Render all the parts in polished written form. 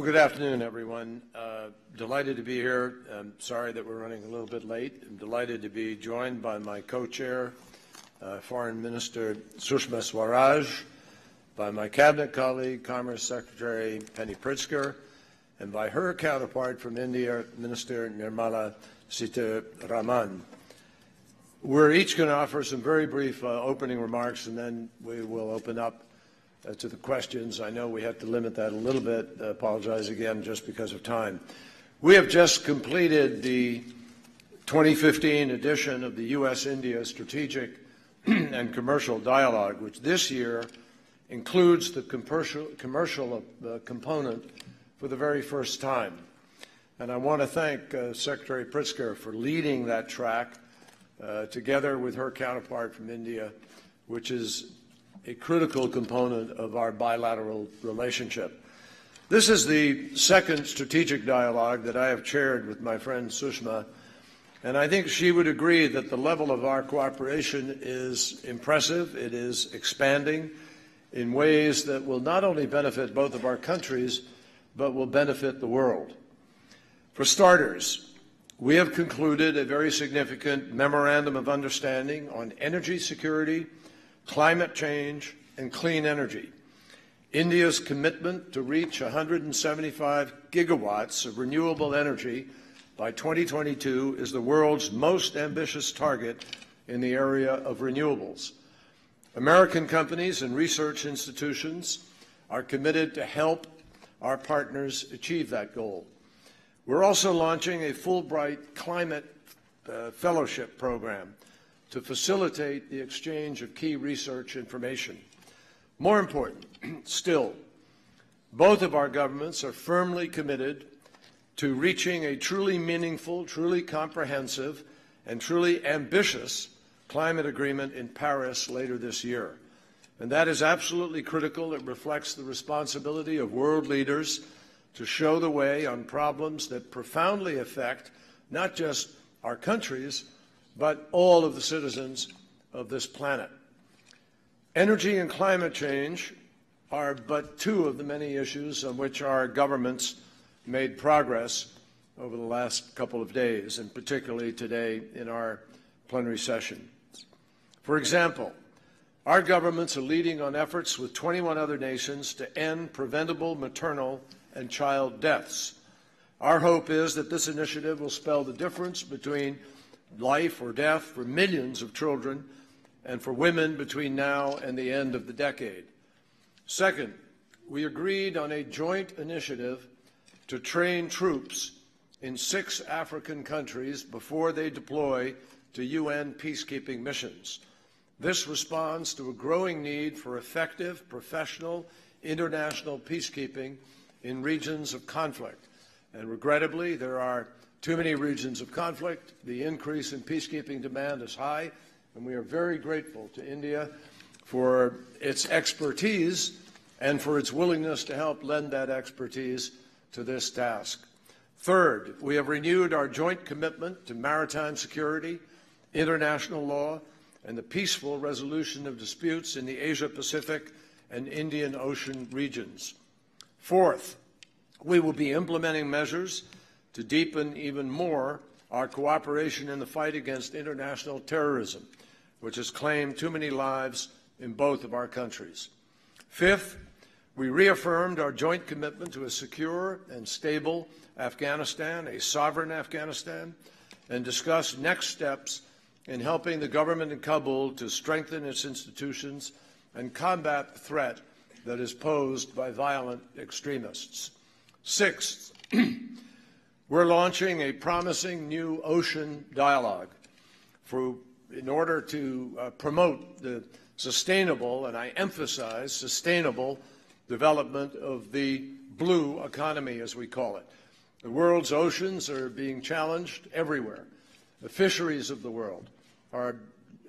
good afternoon, everyone. Delighted to be here. I'm sorry that we're running a little bit late. I'm delighted to be joined by my co-chair, Foreign Minister Sushma Swaraj, by my cabinet colleague, Commerce Secretary Penny Pritzker, and by her counterpart from India, Minister Nirmala Sitharaman. We're each going to offer some very brief opening remarks, and then we will open up to the questions. I know we have to limit that a little bit. I apologize again just because of time. We have just completed the 2015 edition of the U.S.-India Strategic and Commercial Dialogue, which this year includes the commercial component for the very first time. And I want to thank Secretary Pritzker for leading that track together with her counterpart from India, which is a critical component of our bilateral relationship. This is the second strategic dialogue that I have chaired with my friend Sushma, and I think she would agree that the level of our cooperation is impressive. It is expanding in ways that will not only benefit both of our countries, but will benefit the world. For starters, we have concluded a very significant memorandum of understanding on energy security, climate change, and clean energy. India's commitment to reach 175 gigawatts of renewable energy by 2022 is the world's most ambitious target in the area of renewables. American companies and research institutions are committed to help our partners achieve that goal. We're also launching a Fulbright Climate Fellowship program to facilitate the exchange of key research information. More important still, both of our governments are firmly committed to reaching a truly meaningful, truly comprehensive, and truly ambitious climate agreement in Paris later this year. And that is absolutely critical. It reflects the responsibility of world leaders to show the way on problems that profoundly affect not just our countries, but all of the citizens of this planet. Energy and climate change are but two of the many issues on which our governments made progress over the last couple of days, and particularly today in our plenary session. For example, our governments are leading on efforts with 21 other nations to end preventable maternal and child deaths. Our hope is that this initiative will spell the difference between life or death for millions of children and for women between now and the end of the decade. Second, we agreed on a joint initiative to train troops in 6 African countries before they deploy to UN peacekeeping missions. This responds to a growing need for effective, professional, international peacekeeping in regions of conflict. And regrettably, there are too many regions of conflict. The increase in peacekeeping demand is high, and we are very grateful to India for its expertise and for its willingness to help lend that expertise to this task. Third, we have renewed our joint commitment to maritime security, international law, and the peaceful resolution of disputes in the Asia-Pacific and Indian Ocean regions. Fourth, we will be implementing measures to deepen even more our cooperation in the fight against international terrorism, which has claimed too many lives in both of our countries. Fifth, we reaffirmed our joint commitment to a secure and stable Afghanistan, a sovereign Afghanistan, and discussed next steps in helping the government in Kabul to strengthen its institutions and combat the threat that is posed by violent extremists. Sixth, we're launching a promising new ocean dialogue in order to promote the sustainable, and I emphasize sustainable, development of the blue economy, as we call it. The world's oceans are being challenged everywhere. The fisheries of the world are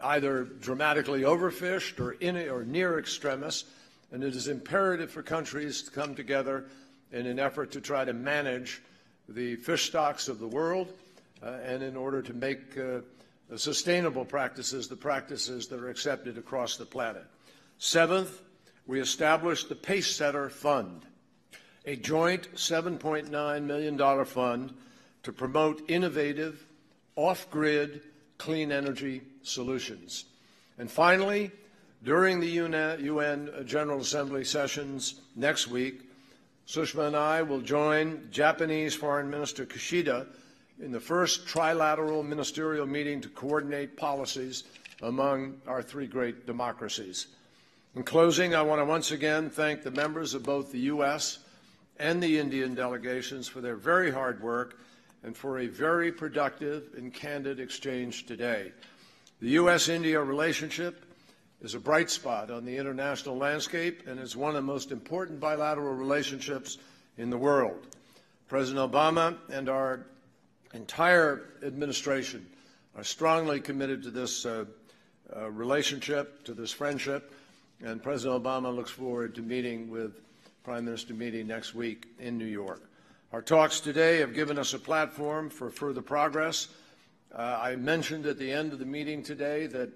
either dramatically overfished or near extremis, and it is imperative for countries to come together in an effort to try to manage the fish stocks of the world and in order to make sustainable practices the practices that are accepted across the planet. Seventh, we established the Pace Setter Fund, a joint $7.9 million fund to promote innovative, off-grid, clean energy solutions. And finally, during the UN General Assembly sessions next week, Sushma and I will join Japanese Foreign Minister Kishida in the first trilateral ministerial meeting to coordinate policies among our three great democracies. In closing, I want to once again thank the members of both the U.S. and the Indian delegations for their very hard work and for a very productive and candid exchange today. The U.S.-India relationship is a bright spot on the international landscape and is one of the most important bilateral relationships in the world. President Obama and our entire administration are strongly committed to this relationship, to this friendship, and President Obama looks forward to meeting with Prime Minister Modi next week in New York. Our talks today have given us a platform for further progress. I mentioned at the end of the meeting today that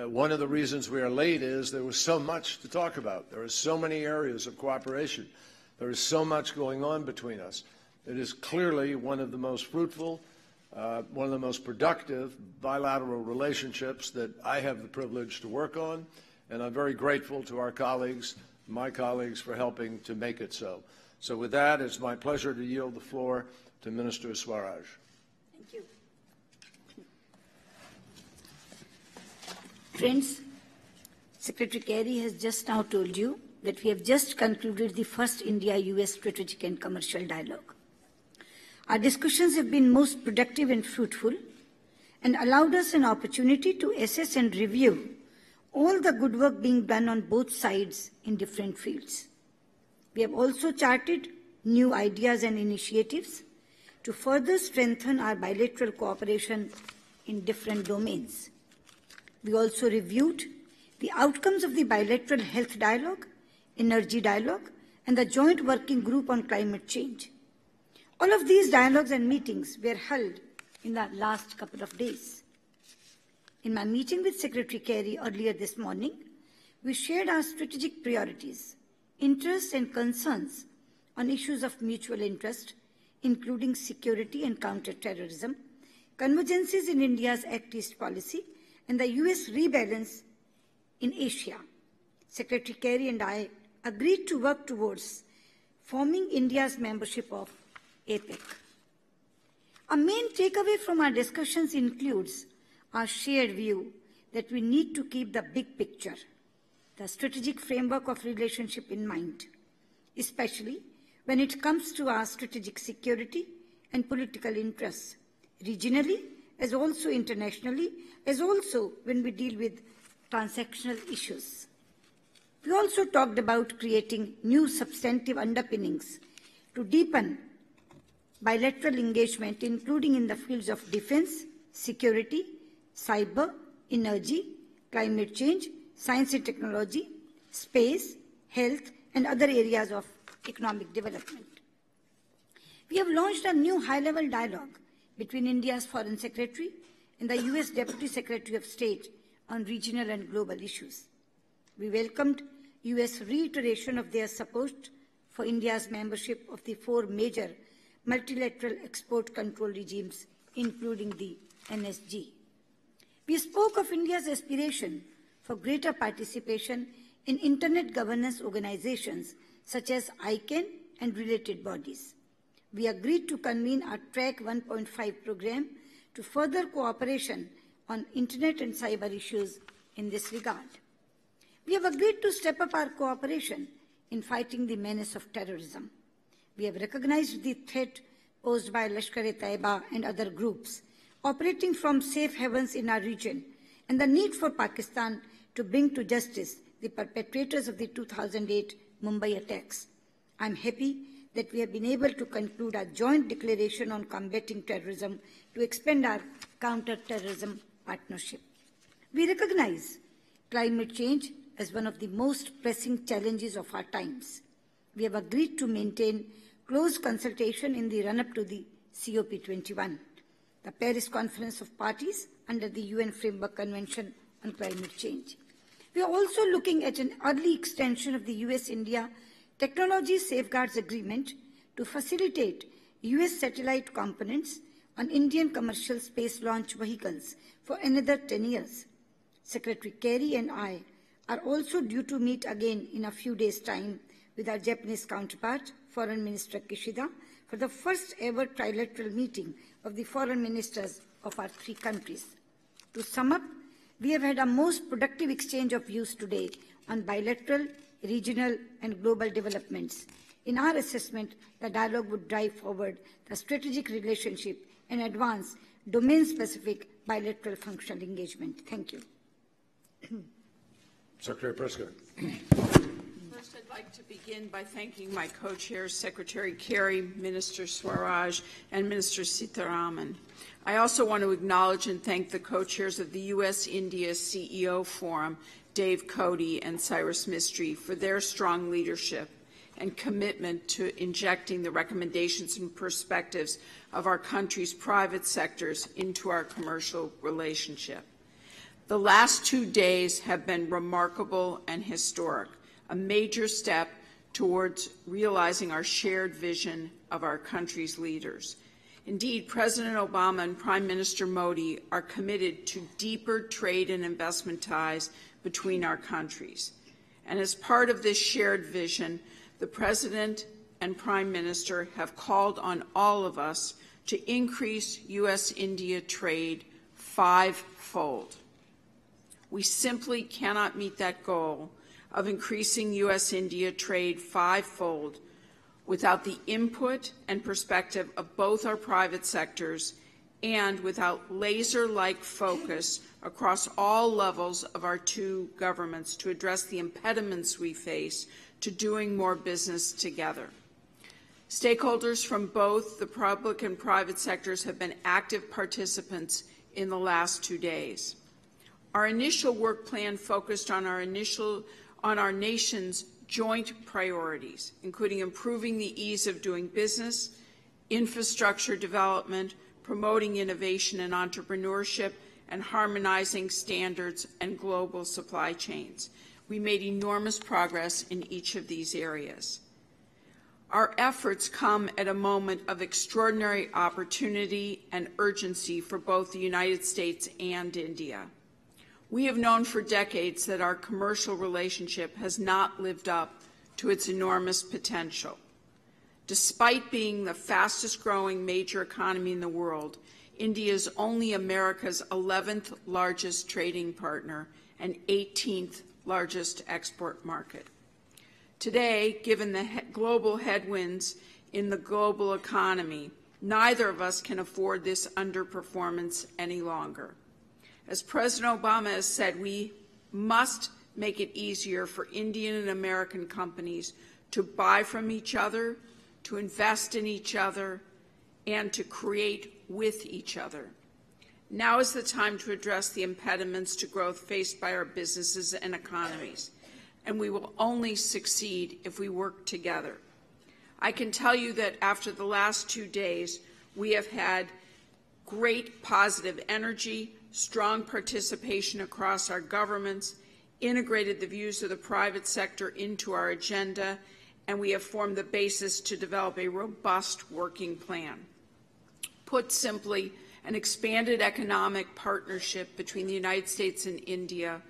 one of the reasons we are late is there was so much to talk about. There are so many areas of cooperation. There is so much going on between us. It is clearly one of the most fruitful, one of the most productive bilateral relationships that I have the privilege to work on, and I'm very grateful to our colleagues, my colleagues, for helping to make it so. So with that, it's my pleasure to yield the floor to Minister Swaraj. Thank you. Friends, Secretary Kerry has just now told you that we have just concluded the first India-US strategic and commercial dialogue. Our discussions have been most productive and fruitful and allowed us an opportunity to assess and review all the good work being done on both sides in different fields. We have also charted new ideas and initiatives to further strengthen our bilateral cooperation in different domains. We also reviewed the outcomes of the bilateral health dialogue, energy dialogue, and the joint working group on climate change. All of these dialogues and meetings were held in the last couple of days. In my meeting with Secretary Kerry earlier this morning, we shared our strategic priorities, interests and concerns on issues of mutual interest, including security and counter-terrorism, convergences in India's Act East policy, and the US rebalance in Asia. Secretary Kerry and I agreed to work towards forming India's membership of APEC. A main takeaway from our discussions includes our shared view that we need to keep the big picture, the strategic framework of relationship in mind, especially when it comes to our strategic security and political interests, regionally as also internationally, as also when we deal with transactional issues. We also talked about creating new substantive underpinnings to deepen bilateral engagement, including in the fields of defense, security, cyber, energy, climate change, science and technology, space, health, and other areas of economic development. We have launched a new high-level dialogue between India's Foreign Secretary and the US Deputy Secretary of State on regional and global issues. We welcomed US reiteration of their support for India's membership of the 4 major multilateral export control regimes, including the NSG. We spoke of India's aspiration for greater participation in Internet governance organizations such as ICANN and related bodies. We agreed to convene a Track 1.5 program to further cooperation on Internet and cyber issues in this regard. We have agreed to step up our cooperation in fighting the menace of terrorism. We have recognized the threat posed by Lashkar-e-Taiba and other groups operating from safe havens in our region and the need for Pakistan to bring to justice the perpetrators of the 2008 Mumbai attacks. I am happy that we have been able to conclude a joint declaration on combating terrorism to expand our counter-terrorism partnership. We recognize climate change as one of the most pressing challenges of our times. We have agreed to maintain close consultation in the run-up to the COP21, the Paris Conference of Parties under the UN Framework Convention on Climate Change. We are also looking at an early extension of the US-India Technology Safeguards Agreement to facilitate US satellite components on Indian commercial space launch vehicles for another 10 years. Secretary Kerry and I are also due to meet again in a few days' time with our Japanese counterpart, Foreign Minister Kishida, for the first ever trilateral meeting of the foreign ministers of our three countries. To sum up, we have had a most productive exchange of views today on bilateral, regional, and global developments. In our assessment, the dialogue would drive forward the strategic relationship and advance domain-specific bilateral functional engagement. Thank you. Secretary Pritzker. First, I'd like to begin by thanking my co-chairs, Secretary Kerry, Minister Swaraj, and Minister Sitharaman. I also want to acknowledge and thank the co-chairs of the U.S.-India CEO Forum, Dave Coady and Cyrus Mistry, for their strong leadership and commitment to injecting the recommendations and perspectives of our country's private sectors into our commercial relationship. The last 2 days have been remarkable and historic, a major step towards realizing our shared vision of our country's leaders. Indeed, President Obama and Prime Minister Modi are committed to deeper trade and investment ties between our countries. And as part of this shared vision, the President and Prime Minister have called on all of us to increase U.S.-India trade fivefold. We simply cannot meet that goal of increasing U.S.-India trade fivefold without the input and perspective of both our private sectors and without laser-like focus across all levels of our two governments to address the impediments we face to doing more business together. Stakeholders from both the public and private sectors have been active participants in the last 2 days. Our initial work plan focused on our nation's joint priorities, including improving the ease of doing business, infrastructure development, promoting innovation and entrepreneurship, and harmonizing standards and global supply chains. We made enormous progress in each of these areas. Our efforts come at a moment of extraordinary opportunity and urgency for both the United States and India. We have known for decades that our commercial relationship has not lived up to its enormous potential. Despite being the fastest-growing major economy in the world, India is only America's 11th largest trading partner and 18th largest export market. Today, given the global headwinds in the global economy, neither of us can afford this underperformance any longer. As President Obama has said, we must make it easier for Indian and American companies to buy from each other, to invest in each other, and to create with each other. Now is the time to address the impediments to growth faced by our businesses and economies, and we will only succeed if we work together. I can tell you that after the last 2 days, we have had great positive energy, strong participation across our governments, integrated the views of the private sector into our agenda, and we have formed the basis to develop a robust working plan. Put simply, an expanded economic partnership between the United States and India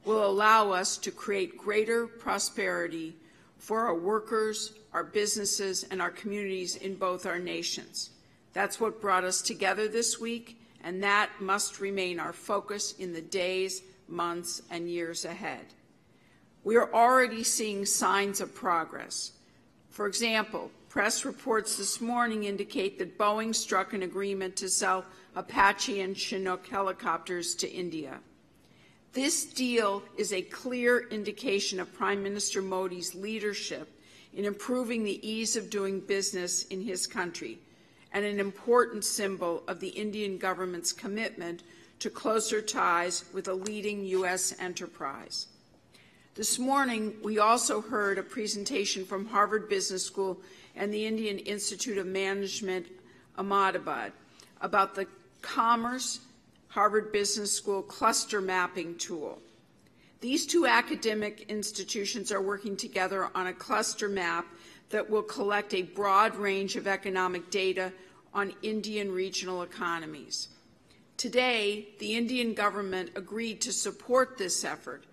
will allow us to create greater prosperity for our workers, our businesses, and our communities in both our nations. That's what brought us together this week, and that must remain our focus in the days, months, and years ahead. We are already seeing signs of progress. For example, press reports this morning indicate that Boeing struck an agreement to sell Apache and Chinook helicopters to India. This deal is a clear indication of Prime Minister Modi's leadership in improving the ease of doing business in his country, and an important symbol of the Indian government's commitment to closer ties with a leading U.S. enterprise. This morning, we also heard a presentation from Harvard Business School and the Indian Institute of Management, Ahmedabad, about the Commerce Harvard Business School cluster mapping tool. These two academic institutions are working together on a cluster map that will collect a broad range of economic data on Indian regional economies. Today, the Indian government agreed to support this effort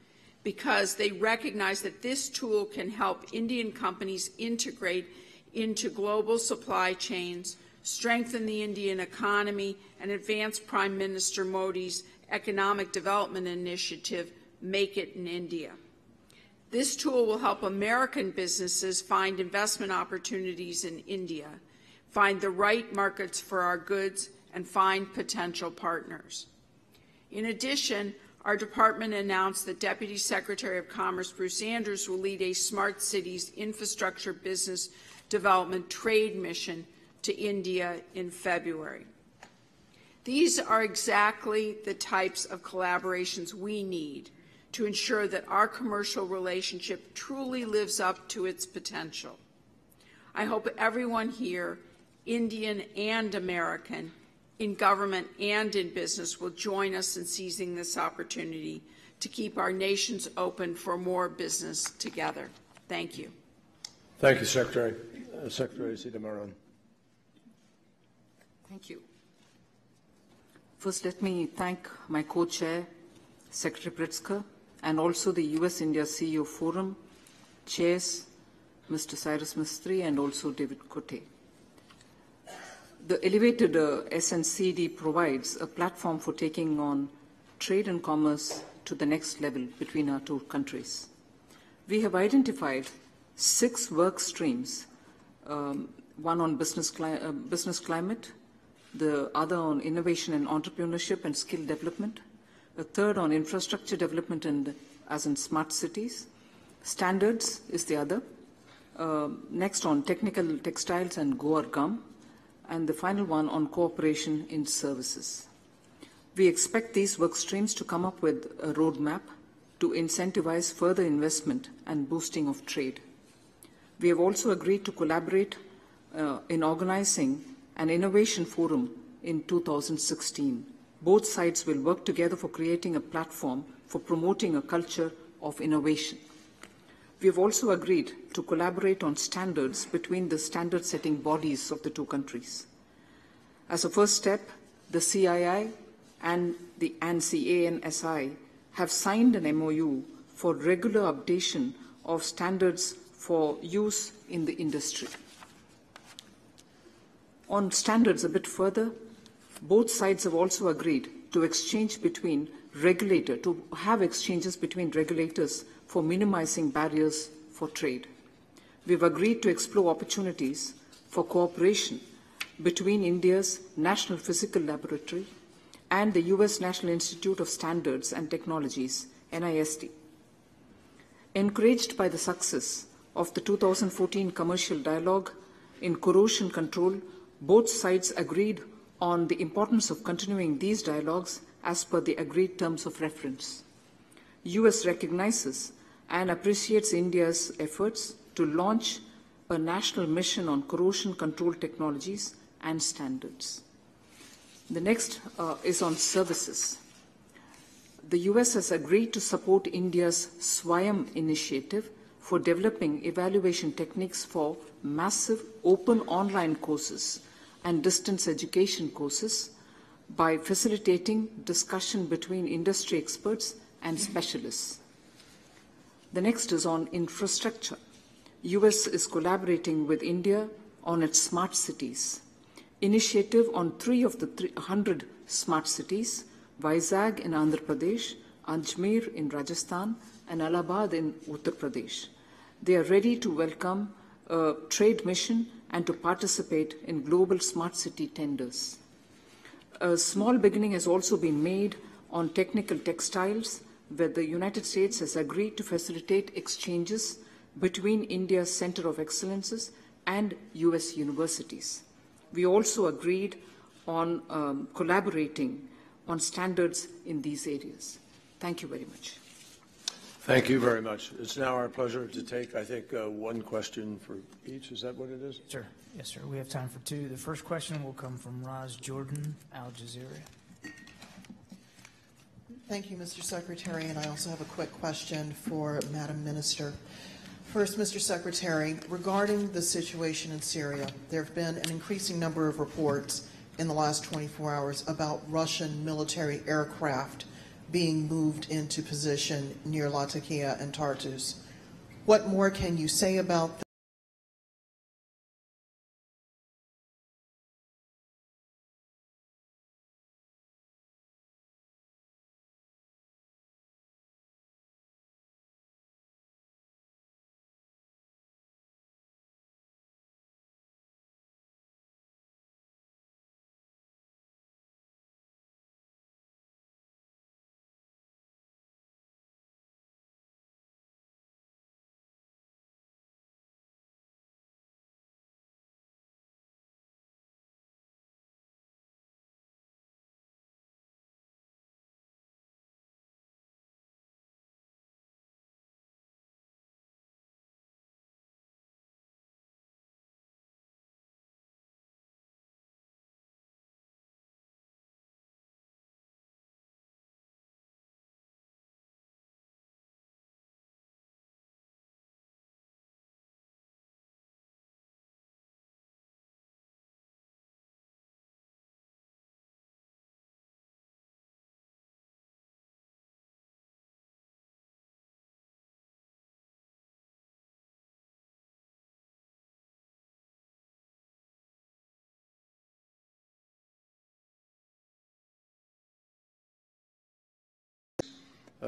because they recognize that this tool can help Indian companies integrate into global supply chains, strengthen the Indian economy, and advance Prime Minister Modi's economic development initiative, Make It in India. This tool will help American businesses find investment opportunities in India, find the right markets for our goods, and find potential partners. In addition, our department announced that Deputy Secretary of Commerce Bruce Andrews will lead a Smart Cities Infrastructure Business Development Trade Mission to India in February. These are exactly the types of collaborations we need to ensure that our commercial relationship truly lives up to its potential. I hope everyone here, Indian and American, in government and in business, will join us in seizing this opportunity to keep our nations open for more business together. Thank you. Thank you, Secretary. Secretary Sitharaman. Thank you. First, let me thank my co-chair, Secretary Pritzker, and also the U.S.-India CEO Forum, chairs, Mr. Cyrus Mistry, and also David Cote. The elevated SNCD provides a platform for taking on trade and commerce to the next level between our two countries. We have identified 6 work streams, one on business climate, the other on innovation and entrepreneurship and skill development, a third on infrastructure development and as in smart cities. Standards is the other. Next on technical textiles and Goa gum. And the final one on cooperation in services. We expect these work streams to come up with a roadmap to incentivize further investment and boosting of trade. We have also agreed to collaborate in organizing an innovation forum in 2016. Both sides will work together for creating a platform for promoting a culture of innovation. We have also agreed to collaborate on standards between the standard-setting bodies of the two countries. As a first step, the CII and the CANSI have signed an MOU for regular updation of standards for use in the industry. On standards a bit further, both sides have also agreed to exchanges between regulators for minimizing barriers for trade. We've agreed to explore opportunities for cooperation between India's National Physical Laboratory and the U.S. National Institute of Standards and Technologies, NIST. Encouraged by the success of the 2014 commercial dialogue in corrosion control, both sides agreed on the importance of continuing these dialogues as per the agreed terms of reference. U.S. recognizes and appreciates India's efforts to launch a national mission on corrosion control technologies and standards. The next is on services. The U.S. has agreed to support India's Swayam initiative for developing evaluation techniques for massive open online courses and distance education courses by facilitating discussion between industry experts and specialists. The next is on infrastructure. U.S. is collaborating with India on its smart cities initiative on 3 of the 100 smart cities, Vizag in Andhra Pradesh, Ajmer in Rajasthan, and Allahabad in Uttar Pradesh. They are ready to welcome a trade mission and to participate in global smart city tenders. A small beginning has also been made on technical textiles, where the United States has agreed to facilitate exchanges between India's Center of Excellences and U.S. universities. We also agreed on collaborating on standards in these areas. Thank you very much. Thank you very much. It's now our pleasure to take, I think, one question for each. Is that what it is? Sure. Yes, sir. We have time for 2. The first question will come from Raj Jordan, Al Jazeera. Thank you, Mr. Secretary, and I also have a quick question for Madam Minister. First, Mr. Secretary, regarding the situation in Syria, there have been an increasing number of reports in the last 24 hours about Russian military aircraft being moved into position near Latakia and Tartus. What more can you say about that?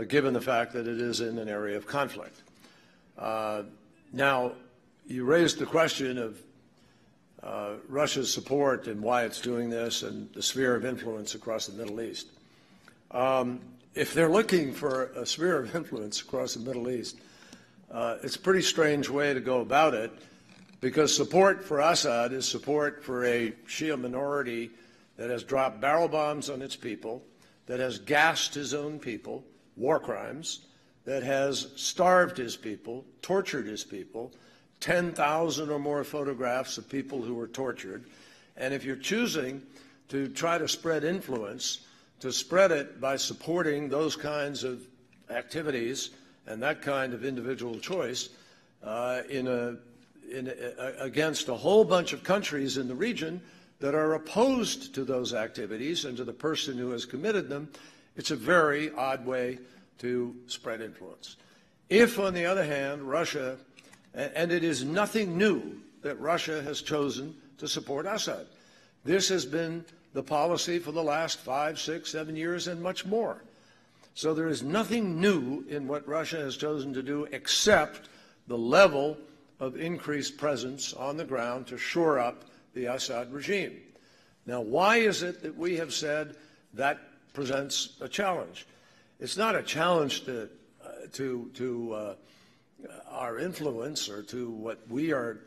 Given the fact that it is in an area of conflict. Now, you raised the question of Russia's support and why it's doing this and the sphere of influence across the Middle East. If they're looking for a sphere of influence across the Middle East, it's a pretty strange way to go about it, because support for Assad is support for a Shia minority that has dropped barrel bombs on its people, that has gassed his own people, war crimes, that has starved his people, tortured his people, 10,000 or more photographs of people who were tortured. And if you're choosing to try to spread influence, to spread it by supporting those kinds of activities and that kind of individual choice against a whole bunch of countries in the region that are opposed to those activities and to the person who has committed them, it's a very odd way to spread influence. If, on the other hand, Russia, and it is nothing new that Russia has chosen to support Assad. This has been the policy for the last 5, 6, 7 years and much more. So there is nothing new in what Russia has chosen to do except the level of increased presence on the ground to shore up the Assad regime. Now, why is it that we have said that presents a challenge? It's not a challenge to our influence or to what we are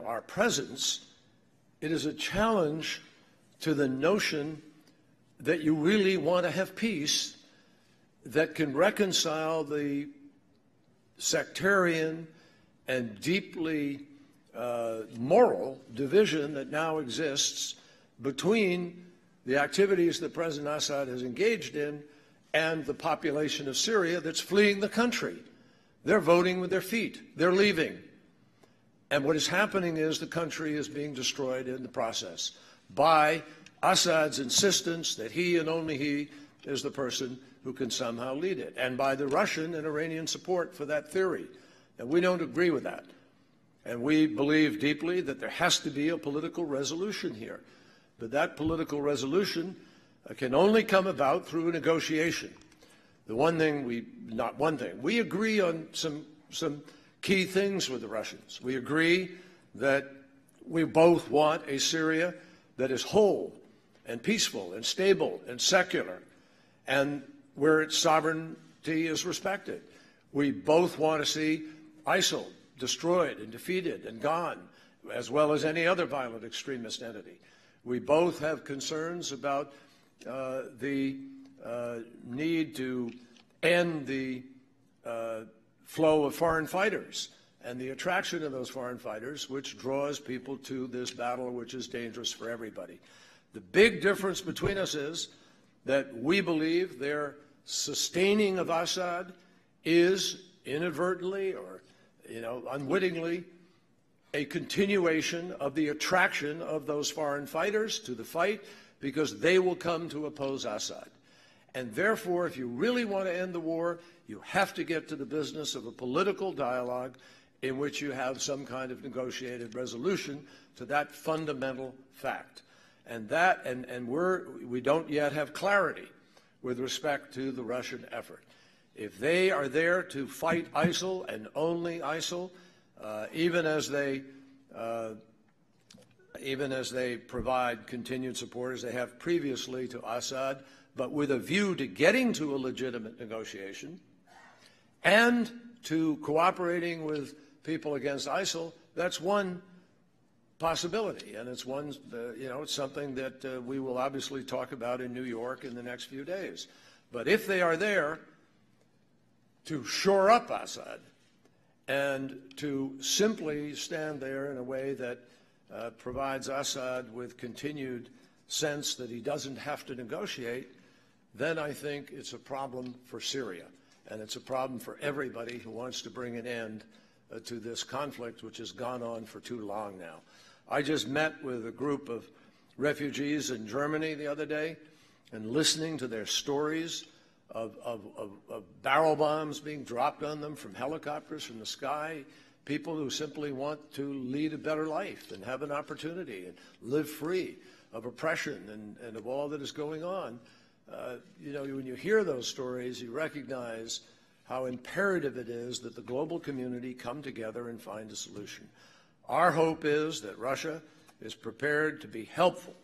our presence. It is a challenge to the notion that you really want to have peace that can reconcile the sectarian and deeply moral division that now exists between the activities that President Assad has engaged in and the population of Syria that's fleeing the country. They're voting with their feet. They're leaving. And what is happening is the country is being destroyed in the process by Assad's insistence that he and only he is the person who can somehow lead it, and by the Russian and Iranian support for that theory. And we don't agree with that. And we believe deeply that there has to be a political resolution here. But that political resolution can only come about through a negotiation. We agree on some key things with the Russians. We agree that we both want a Syria that is whole and peaceful and stable and secular, and where its sovereignty is respected. We both want to see ISIL destroyed and defeated and gone, as well as any other violent extremist entity. We both have concerns about the need to end the flow of foreign fighters and the attraction of those foreign fighters, which draws people to this battle, which is dangerous for everybody. The big difference between us is that we believe their sustaining of Assad is inadvertently or, unwittingly a continuation of the attraction of those foreign fighters to the fight, because they will come to oppose Assad. And therefore, if you really want to end the war, you have to get to the business of a political dialogue in which you have some kind of negotiated resolution to that fundamental fact. And we don't yet have clarity with respect to the Russian effort. If they are there to fight ISIL and only ISIL, even as they provide continued support as they have previously to Assad, but with a view to getting to a legitimate negotiation and to cooperating with people against ISIL, that's one possibility, and it's one, it's something that we will obviously talk about in New York in the next few days. But if they are there to shore up Assad and to simply stand there in a way that provides Assad with continued sense that he doesn't have to negotiate, then I think it's a problem for Syria, and it's a problem for everybody who wants to bring an end to this conflict, which has gone on for too long now. I just met with a group of refugees in Germany the other day, and listening to their stories of barrel bombs being dropped on them from helicopters from the sky, people who simply want to lead a better life and have an opportunity and live free of oppression and of all that is going on. When you hear those stories, you recognize how imperative it is that the global community come together and find a solution. Our hope is that Russia is prepared to be helpful,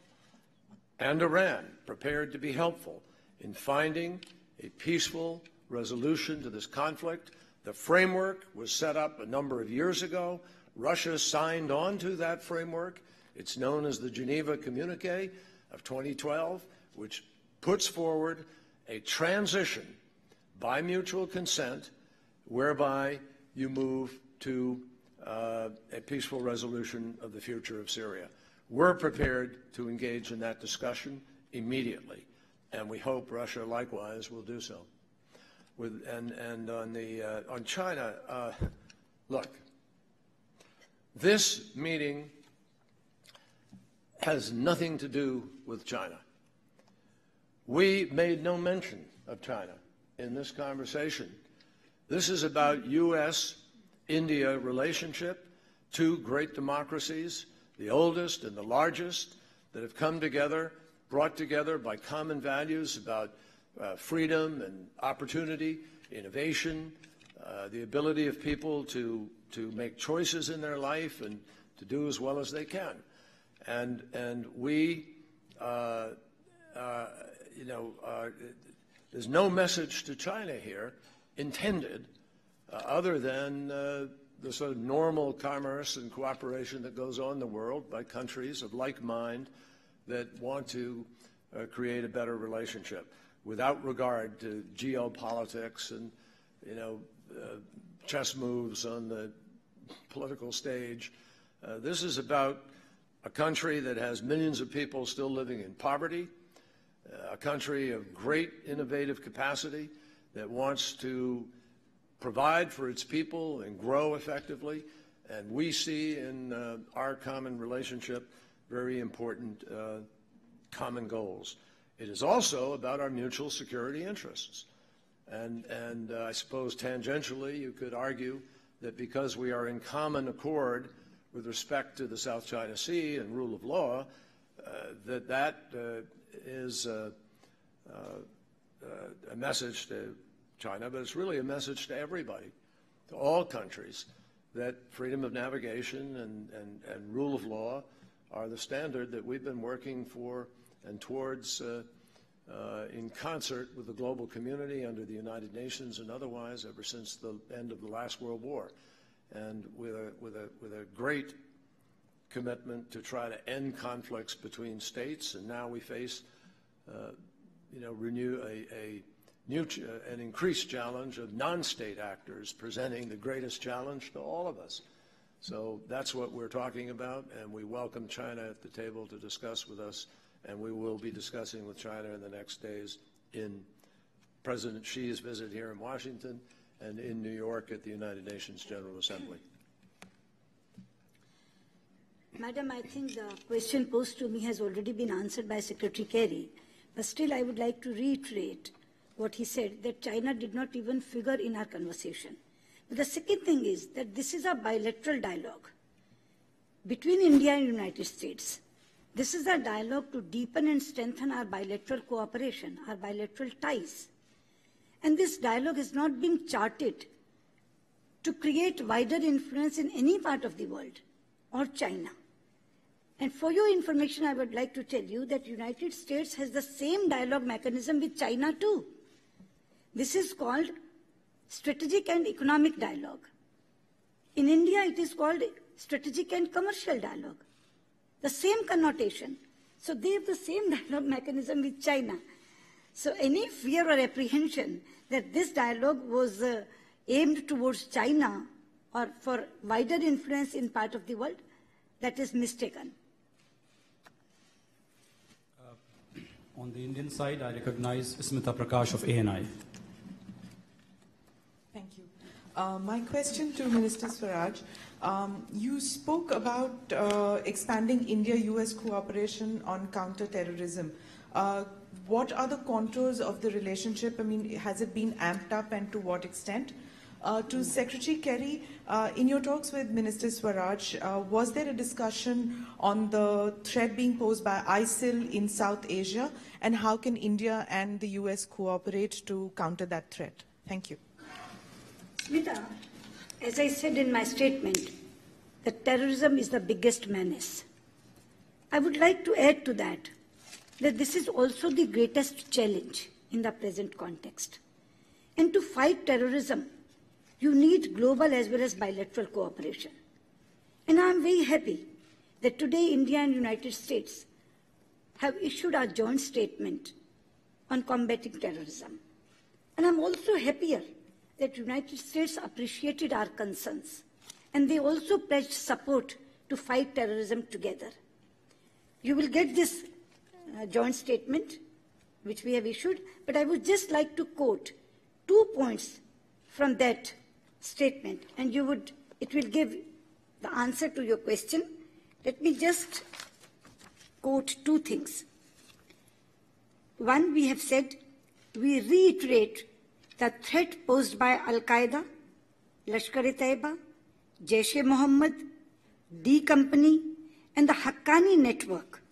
and Iran prepared to be helpful in finding a peaceful resolution to this conflict. The framework was set up a number of years ago. Russia signed on to that framework. It's known as the Geneva Communique of 2012, which puts forward a transition by mutual consent whereby you move to a peaceful resolution of the future of Syria. We're prepared to engage in that discussion immediately, and we hope Russia likewise will do so. On China, look, this meeting has nothing to do with China. We made no mention of China in this conversation. This is about U.S.-India relationship, two great democracies, the oldest and the largest, that have come together, brought together by common values about freedom and opportunity, innovation, the ability of people to make choices in their life and to do as well as they can. And we, there's no message to China here intended other than the sort of normal commerce and cooperation that goes on in the world by countries of like mind that want to create a better relationship without regard to geopolitics and, chess moves on the political stage. This is about a country that has millions of people still living in poverty, a country of great innovative capacity that wants to provide for its people and grow effectively. And we see in our common relationship very important common goals. It is also about our mutual security interests. And I suppose tangentially you could argue that because we are in common accord with respect to the South China Sea and rule of law, that is a message to China, but it's really a message to everybody, to all countries, that freedom of navigation and rule of law are the standard that we've been working for and towards in concert with the global community under the United Nations and otherwise ever since the end of the last World War, and with a great commitment to try to end conflicts between states. And now we face an increased challenge of non-state actors presenting the greatest challenge to all of us. So that's what we're talking about, and we welcome China at the table to discuss with us and we will be discussing with China in the next days in President Xi's visit here in Washington and in New York at the United Nations General Assembly. Madam, I think the question posed to me has already been answered by Secretary Kerry, but still I would like to reiterate what he said, that China did not even figure in our conversation. But the second thing is that this is a bilateral dialogue between India and United States. This is a dialogue to deepen and strengthen our bilateral cooperation, our bilateral ties. And this dialogue is not being charted to create wider influence in any part of the world or China. And for your information, I would like to tell you that United States has the same dialogue mechanism with China too. This is called strategic and economic dialogue. In India, it is called strategic and commercial dialogue. The same connotation. So they have the same dialogue mechanism with China. So any fear or apprehension that this dialogue was aimed towards China or for wider influence in part of the world, that is mistaken. On the Indian side, I recognize Smita Prakash of ANI. Thank you. My question to Minister Swaraj, you spoke about expanding India-US cooperation on counter-terrorism. What are the contours of the relationship? I mean, has it been amped up, and to what extent? To Secretary Kerry, in your talks with Minister Swaraj, was there a discussion on the threat being posed by ISIL in South Asia, and how can India and the US cooperate to counter that threat? Thank you. Smita, as I said in my statement, that terrorism is the biggest menace. I would like to add to that this is also the greatest challenge in the present context. And to fight terrorism, you need global as well as bilateral cooperation. And I am very happy that today India and United States have issued a joint statement on combating terrorism. And I'm also happier that United States appreciated our concerns, and they also pledged support to fight terrorism together. You will get this joint statement which we have issued, but I would just like to quote 2 points from that statement, and it will give the answer to your question. Let me just quote 2 things. One, we have said, we reiterate the threat posed by Al-Qaeda, Lashkar-e-Taiba, Jaish-e-Mohammed, D Company, and the Haqqani network,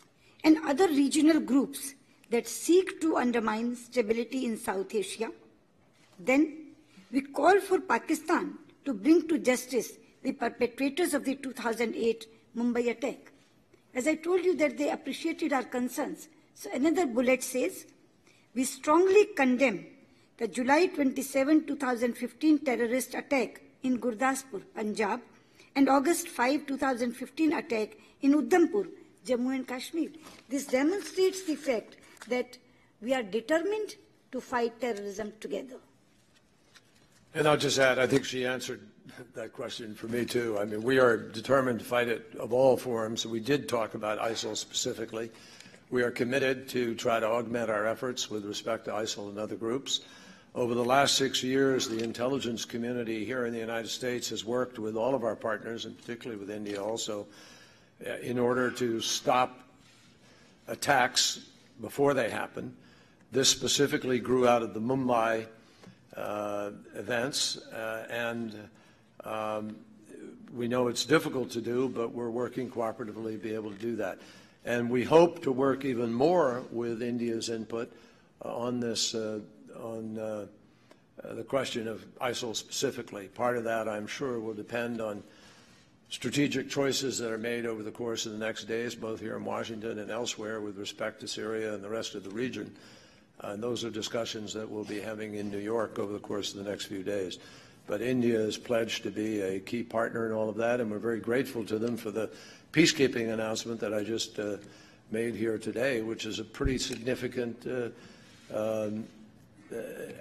and other regional groups that seek to undermine stability in South Asia. Then, we call for Pakistan to bring to justice the perpetrators of the 2008 Mumbai attack. As I told you that they appreciated our concerns, so another bullet says, we strongly condemn the July 27, 2015 terrorist attack in Gurdaspur, Punjab, and August 5, 2015 attack in Udhampur, Jammu and Kashmir. This demonstrates the fact that we are determined to fight terrorism together. And I'll just add, I think she answered that question for me too. I mean, we are determined to fight it of all forms. We did talk about ISIL specifically. We are committed to try to augment our efforts with respect to ISIL and other groups. Over the last 6 years, the intelligence community here in the United States has worked with all of our partners, and particularly with India also, in order to stop attacks before they happen. This specifically grew out of the Mumbai events, and we know it's difficult to do, but we're working cooperatively to be able to do that. And we hope to work even more with India's input on this, on the question of ISIL specifically. Part of that, I'm sure, will depend on strategic choices that are made over the course of the next days, both here in Washington and elsewhere with respect to Syria and the rest of the region. And those are discussions that we'll be having in New York over the course of the next few days. But India has pledged to be a key partner in all of that, and we're very grateful to them for the peacekeeping announcement that I just made here today, which is a pretty significant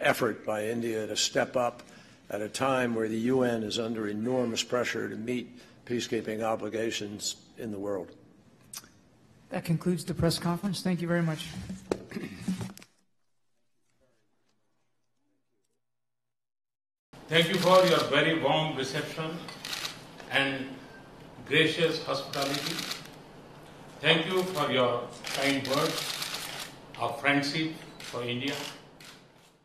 effort by India to step up at a time where the UN is under enormous pressure to meet peacekeeping obligations in the world. That concludes the press conference. Thank you very much. Thank you for your very warm reception and gracious hospitality. Thank you for your kind words of friendship for India.